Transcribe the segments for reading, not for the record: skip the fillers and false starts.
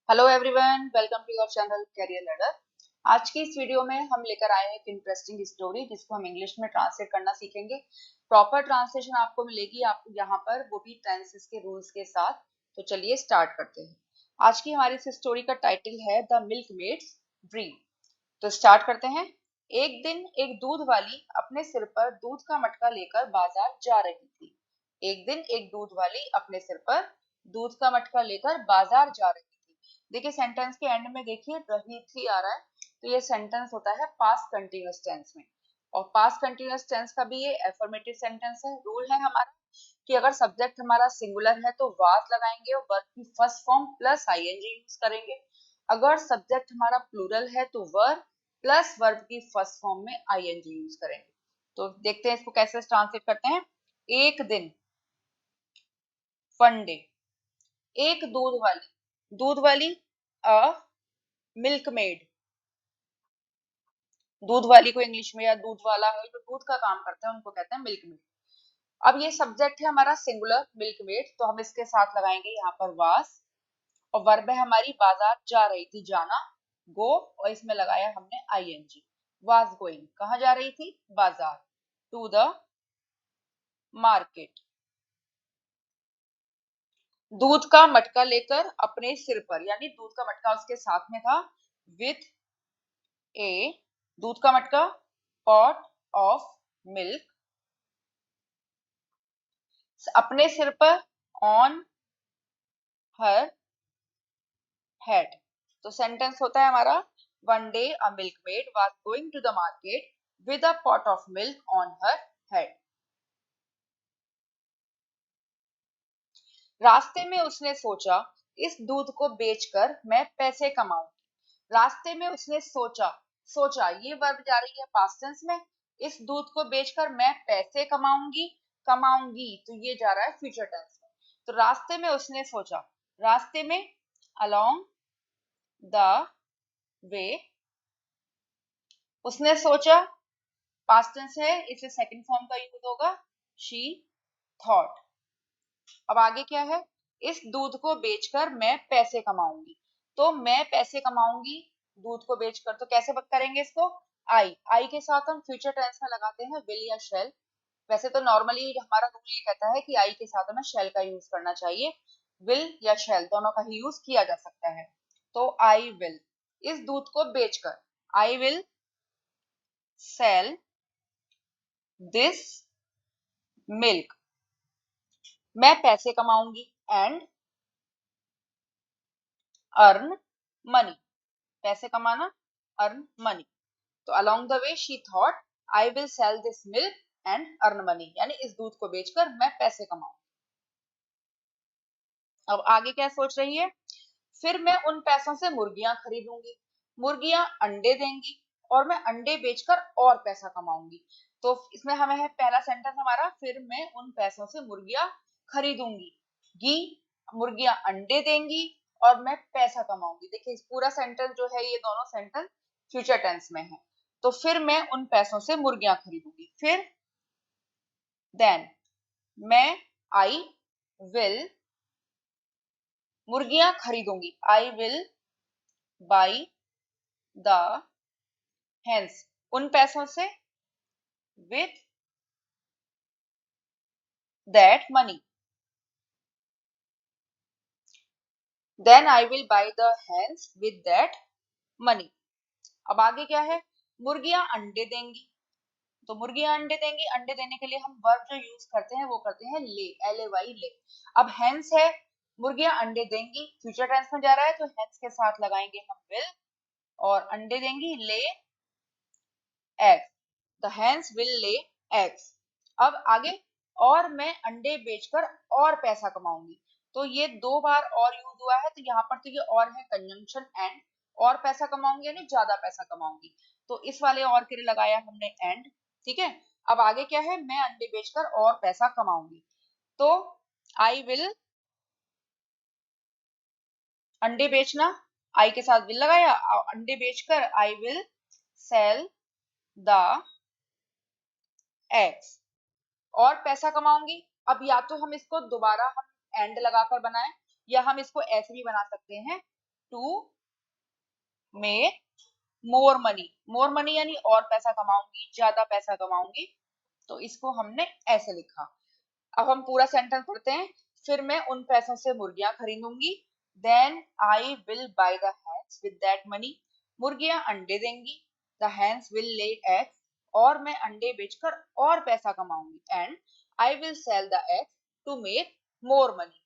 Hello everyone, welcome to your channel career ladder. आज की इस वीडियो में हम लेकर आए हैं एक इंटरेस्टिंग स्टोरी जिसको हम इंग्लिश में ट्रांसलेट करना सीखेंगे। प्रॉपर ट्रांसलेशन आपको मिलेगी आपको यहाँ पर, वो भी टेंसेस के रूल्स के साथ। तो चलिए स्टार्ट करते हैं। आज की हमारी इस स्टोरी का टाइटल है द मिल्कमेड्स ड्रीम। तो स्टार्ट करते हैं। एक दिन एक दूध वाली अपने सिर पर दूध का मटका लेकर बाजार जा रही थी। एक दिन एक दूध वाली अपने सिर पर दूध का मटका लेकर बाजार जा रही थी। देखिए सेंटेंस के एंड में देखिए रही थी आ रहा है, तो ये सेंटेंस होता है पास्ट कंटिन्यूअस टेंस में। और पास्ट कंटिन्यूअस टेंस का भी ये एफर्मेटिव सेंटेंस है। रूल है हमारा कि अगर सब्जेक्ट हमारा सिंगुलर है तो वाज लगाएंगे और वर्ब की first form plus ING use करेंगे। अगर सब्जेक्ट हमारा प्लूरल है तो वर्ब प्लस वर्ब की फर्स्ट फॉर्म में आईएनजी यूज करेंगे। तो देखते हैं इसको कैसे ट्रांसलेट करते हैं। एक दिन, वन डे। एक दूध वाली अ मिल्कमेड। दूध वाली को इंग्लिश में या दूध वाला है जो दूध का काम करते हैं उनको कहते हैं मिल्कमेड। अब ये सब्जेक्ट है हमारा सिंगुलर मिल्कमेड, तो हम इसके साथ लगाएंगे यहाँ पर वास। और वर्ब है हमारी बाजार जा रही थी, जाना, गो। और इसमें लगाया हमने आईएनजी। वाज गोइंग, कहाँ जा रही थी? बाजार। To the market. दूध का मटका लेकर अपने सिर पर, यानी दूध का मटका उसके साथ में था। विथ ए, दूध का मटका, पॉट ऑफ मिल्क, अपने सिर पर, ऑन हर हेड। तो सेंटेंस होता है हमारा one day a milkmaid was going to the market with a pot of milk on her head. रास्ते में उसने सोचा इस दूध को बेचकर मैं पैसे कमाऊं। रास्ते में उसने सोचा, सोचा ये वर्ब जा रही है पास्ट टेंस में। इस दूध को बेचकर मैं पैसे कमाऊंगी, कमाऊंगी तो ये जा रहा है फ्यूचर टेंस में। तो रास्ते में उसने सोचा, रास्ते में, अलोंग द वे। उसने सोचा पास्ट टेंस है, इसे सेकंड फॉर्म का यूज होगा, शी थॉट। अब आगे क्या है? इस दूध को बेचकर मैं पैसे कमाऊंगी। तो मैं पैसे कमाऊंगी दूध को बेचकर, तो कैसे करेंगे इसको? आई के साथ हम फ्यूचर टेंस में लगाते हैं विल या शेल। वैसे तो नॉर्मली हमारा रूल ये कहता है कि आई के साथ हमें शेल का यूज करना चाहिए। विल या शेल दोनों का ही यूज किया जा सकता है। तो आई विल, इस दूध को बेचकर, I will sell this milk, मैं पैसे कमाऊंगी, एंड अर्न मनी, पैसे कमाना, अर्न मनी। तो along the way she thought I will sell this milk and earn money, यानी इस दूध को बेचकर मैं पैसे कमाऊं। अब आगे क्या सोच रही है? फिर मैं उन पैसों से मुर्गियां खरीदूंगी, मुर्गियां अंडे देंगी और मैं अंडे बेचकर और पैसा कमाऊंगी। तो इसमें हमें है पहला सेंटेंस हमारा, फिर मैं उन पैसों से मुर्गियां खरीदूंगी, गी, मुर्गियां अंडे देंगी और मैं पैसा कमाऊंगी। देखिए इस पूरा सेंटेंस जो है, ये दोनों सेंटेंस फ्यूचर टेंस में है। तो फिर मैं उन पैसों से मुर्गियां खरीदूंगी, फिर देन मैं, आई विल, मुर्गियां खरीदूंगी, I will buy the hens, उन पैसों से, with that money, then I will buy the hens with that money. अब आगे क्या है? मुर्गियां अंडे देंगी। तो मुर्गियां अंडे देंगी, अंडे देने के लिए हम वर्ब जो यूज करते हैं वो करते हैं ले, एल ए वाई ले। अब हेंस है, मुर्गियां अंडे देंगी, फ्यूचर टेंस में जा रहा है तो हेंस के साथ लगाएंगे हम विल, और अंडे देंगी, lay eggs, the hence will lay eggs. अब आगे, और मैं अंडे बेचकर और पैसा कमाऊंगी। तो ये दो बार और यूज हुआ है, तो यहाँ पर तो ये और है कंजंक्शन एंड, और पैसा कमाऊंगी यानी ज्यादा पैसा कमाऊंगी। तो इस वाले और के लिए लगाया हमने एंड। ठीक है। अब आगे क्या है? मैं अंडे बेचकर और पैसा कमाऊंगी। तो आई विल, अंडे बेचना, आई के साथ विल लगाया, अंडे बेचकर I will sell the eggs, और पैसा कमाऊंगी। अब या तो हम इसको दोबारा हम एंड लगाकर बनाएं, या हम इसको ऐसे भी बना सकते हैं, to make more money. More money यानी और पैसा कमाऊंगी, ज्यादा पैसा कमाऊंगी, तो इसको हमने ऐसे लिखा। अब हम पूरा सेंटेंस पढ़ते हैं। फिर मैं उन पैसों से मुर्गियां खरीदूंगी। Then I will buy the hens with that money. मुर्गियां अंडे देंगी। The hens will lay eggs. और मैं अंडे बेचकर और पैसा कमाऊंगी। And I will sell the eggs to make more money.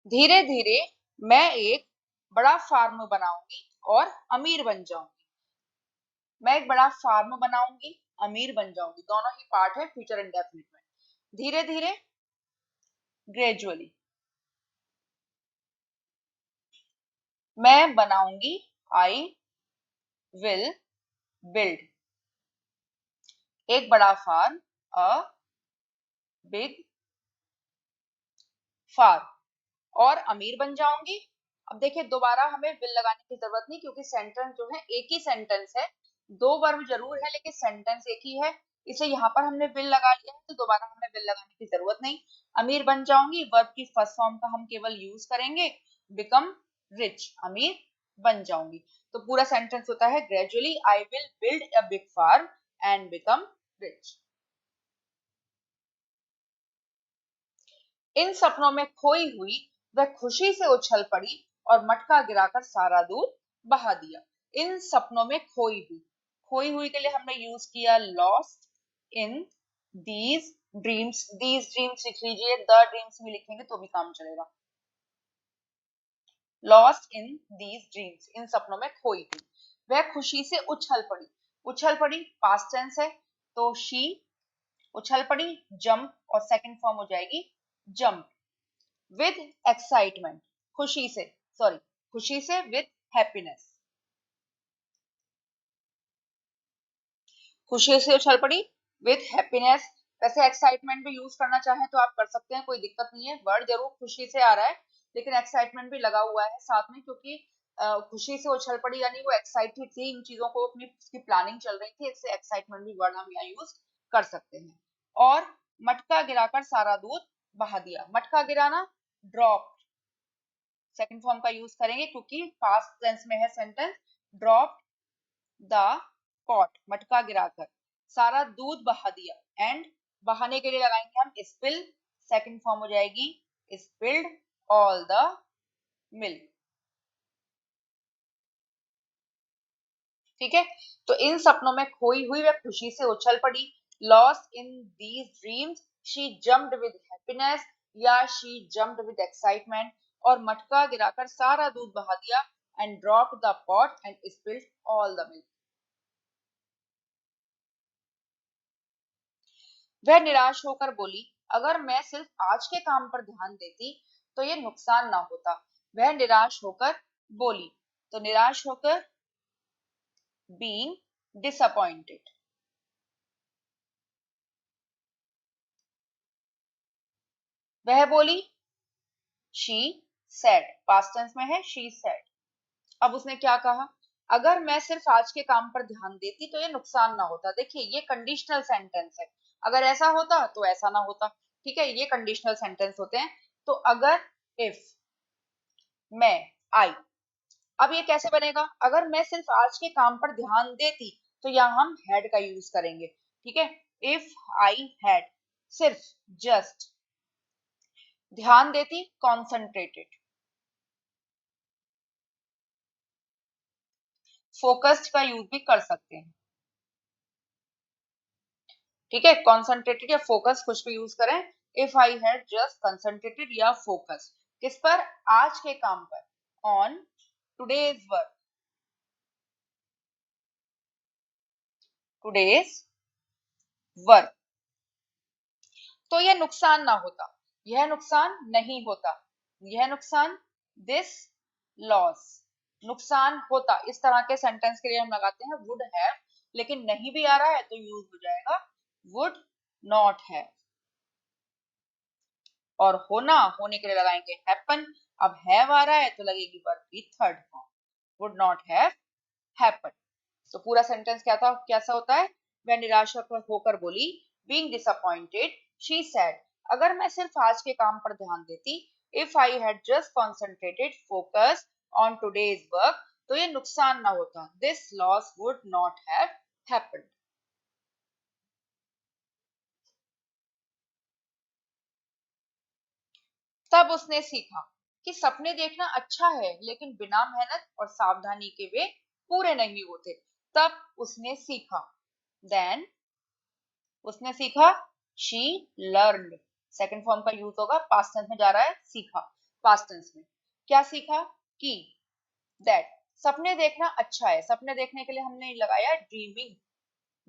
धीरे धीरे मैं एक बड़ा फार्म बनाऊंगी और अमीर बन जाऊंगी। मैं एक बड़ा फार्म बनाऊंगी, अमीर बन जाऊंगी, दोनों ही पार्ट है फ्यूचर इंडेफिनिट में। धीरे धीरे, ग्रेजुअली। मैं बनाऊंगी, आई विल बिल्ड। एक बड़ा फार्म, अ बिग फार्म। और अमीर बन जाऊंगी। अब देखिए दोबारा हमें विल लगाने की जरूरत नहीं, क्योंकि सेंटेंस जो है एक ही सेंटेंस है। दो वर्ब जरूर है लेकिन सेंटेंस एक ही है, इसे यहाँ पर हमने विल लगा लिया है, तो दोबारा हमें विल लगाने की जरूरत नहीं। अमीर बन जाऊंगी, वर्ब की फर्स्ट फॉर्म का हम केवल यूज करेंगे, बिकम रिच। अमीर बन जाऊंगी। तो पूरा सेंटेंस होता है, gradually I will build a big farm and become rich. इन सपनों में खोई हुई वह खुशी से उछल पड़ी और मटका गिराकर सारा दूध बहा दिया। इन सपनों में खोई हुई, खोई हुई के लिए हमने यूज किया lost in these dreams. These dreams लिख लीजिए, द ड्रीम्स भी लिखेंगे तो भी काम चलेगा। लॉस्ट इन दीज ड्रीम्स, इन सपनों में खोई हुई वह खुशी से उछल पड़ी। उछल पड़ी पास्ट टेंस है, तो शी उछल पड़ी। जंप और सेकंड फॉर्म हो जाएगी जंप। विद एक्साइटमेंट, खुशी से, सॉरी, खुशी से विद हैप्पीनेस। खुशी से उछल पड़ी विद हैप्पीनेस। वैसे एक्साइटमेंट भी यूज करना चाहें तो आप कर सकते हैं, कोई दिक्कत नहीं है। वर्ड जरूर खुशी से आ रहा है लेकिन एक्साइटमेंट भी लगा हुआ है साथ में, क्योंकि खुशी से उछल पड़ी यानी वो एक्साइटेड थी, इन चीजों को अपनी उसकी प्लानिंग चल रही थी, इससे एक्साइटमेंट भी वर्ड हम यहाँ यूज कर सकते हैं। और मटका गिराकर सारा दूध बहा दिया। मटका गिराना, ड्रॉप, सेकंड फॉर्म का यूज करेंगे क्योंकि पास्ट टेंस में है सेंटेंस। ड्रॉप द पॉट, मटका गिराकर सारा दूध बहा दिया। एंड बहाने के लिए लगाएंगे हम स्पिल, सेकंड फॉर्म हो जाएगी स्पिल्ड ऑल द मिल्क। ठीक है, तो इन सपनों में खोई हुई वह खुशी से उछल पड़ी। Lost in these dreams she jumped with happiness, या शी जम्प्ड विद एक्साइटमेंट। और मटका गिराकर सारा दूध बहा दिया। And dropped the pot and spilled all the milk. वह निराश होकर बोली, अगर मैं सिर्फ आज के काम पर ध्यान देती तो ये नुकसान ना होता। वह निराश होकर बोली, तो निराश होकर बीइंग डिसअपॉइंटेड। वह बोली, शी सेड, पास्ट टेंस में है शी सेड। अब उसने क्या कहा, अगर मैं सिर्फ आज के काम पर ध्यान देती तो ये नुकसान ना होता। देखिए ये कंडीशनल सेंटेंस है, अगर ऐसा होता तो ऐसा ना होता। ठीक है, ये कंडीशनल सेंटेंस होते हैं। तो अगर, इफ, मैं, आई। अब ये कैसे बनेगा, अगर मैं सिर्फ आज के काम पर ध्यान देती तो यहां हम हैड का यूज करेंगे। ठीक है, इफ आई हैड, सिर्फ, जस्ट। ध्यान देती, कॉन्सेंट्रेटेड। फोकस्ड का यूज भी कर सकते हैं। ठीक है, कॉन्सेंट्रेटेड या फोकस कुछ भी यूज करें। If I had just concentrated या फोकस, किस पर, आज के काम पर, on today's work, today's work, तो यह नुकसान ना होता, यह नुकसान नहीं होता, यह नुकसान, दिस लॉस, नुकसान होता। इस तरह के सेंटेंस के लिए हम लगाते हैं वुड हैव, लेकिन नहीं भी आ रहा है तो यूज हो जाएगा वुड नॉट हैव। और होना, होने के लिए लगाएंगे हैपन। अब हैव आ रहा है तो लगेगी वर्ब की third form, would not have happen. तो पूरा सेंटेंस क्या था, कैसा होता है, वह निराश होकर बोली, बीइंग डिसअपॉइंटेड शी सेड, अगर मैं सिर्फ आज के काम पर ध्यान देती, if I had just concentrated focus on today's work, तो ये नुकसान ना होता, this loss would not have happened. तब उसने सीखा कि सपने देखना अच्छा है, लेकिन बिना मेहनत और सावधानी के वे पूरे नहीं होते। तब उसने सीखा, देन उसने सीखा, शी लर्नड। सेकंड फॉर्म का यूज होगा, पास्ट टेंस में जा रहा है, सीखा पास्ट टेंस में। क्या सीखा? कि दैट सपने देखना अच्छा है, सपने देखने के लिए हमने लगाया ड्रीमिंग,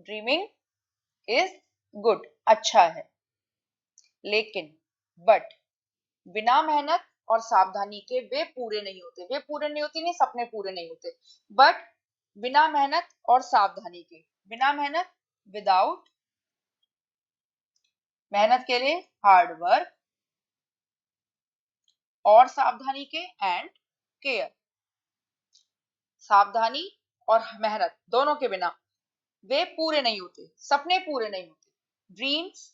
ड्रीमिंग इज गुड, अच्छा है, लेकिन बट बिना मेहनत और सावधानी के वे पूरे नहीं होते, वे पूरे नहीं होते नहीं, सपने पूरे नहीं होते, बट बिना मेहनत और सावधानी के, बिना मेहनत विदाउट, मेहनत के लिए हार्ड वर्क, और सावधानी के एंड केयर, सावधानी और मेहनत दोनों के बिना वे पूरे नहीं होते, सपने पूरे नहीं होते। ड्रीम्स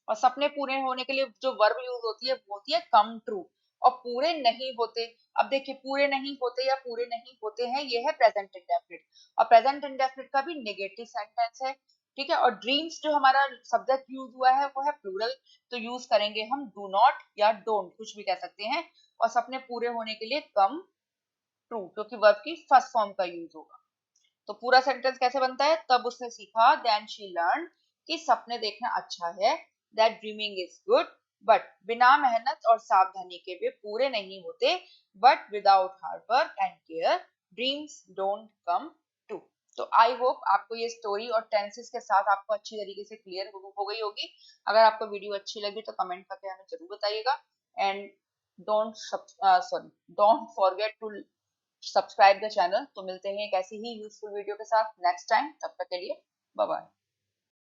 और सपने पूरे होने के लिए जो वर्ब यूज होती है वो होती है कम ट्रू, और पूरे नहीं होते। अब देखिए, पूरे नहीं होते या पूरे नहीं होते हैं, ये है प्रेजेंट इंडेफिनिट, और प्रेजेंट इंडेफिनिट का भी नेगेटिव सेंटेंस है, ठीक है। और ड्रीम्स जो हमारा सब्जेक्ट यूज हुआ है वो है प्लूरल, तो यूज करेंगे हम डू नॉट या डोंट, कुछ भी कह सकते हैं। और सपने पूरे होने के लिए कम ट्रू, क्योंकि वर्ब की फर्स्ट फॉर्म का यूज होगा। तो पूरा सेंटेंस कैसे बनता है? तब उसने सीखा, देन शी लर्न, कि सपने देखना अच्छा है, that dreaming is good, but बिना मेहनत और सावधानी के वे पूरे नहीं होते, but without hard work and care dreams don't come true. तो आई होप आपको ये स्टोरी और टेंसेस के साथ आपको अच्छी तरीके से क्लियर हो गई होगी। अगर आपको वीडियो अच्छी लगी तो कमेंट करके हमें जरूर बताइएगा, and don't forget to subscribe the channel. तो मिलते हैं एक ऐसी ही यूजफुल वीडियो के साथ नेक्स्ट टाइम, तब तक के लिए बाय बाय।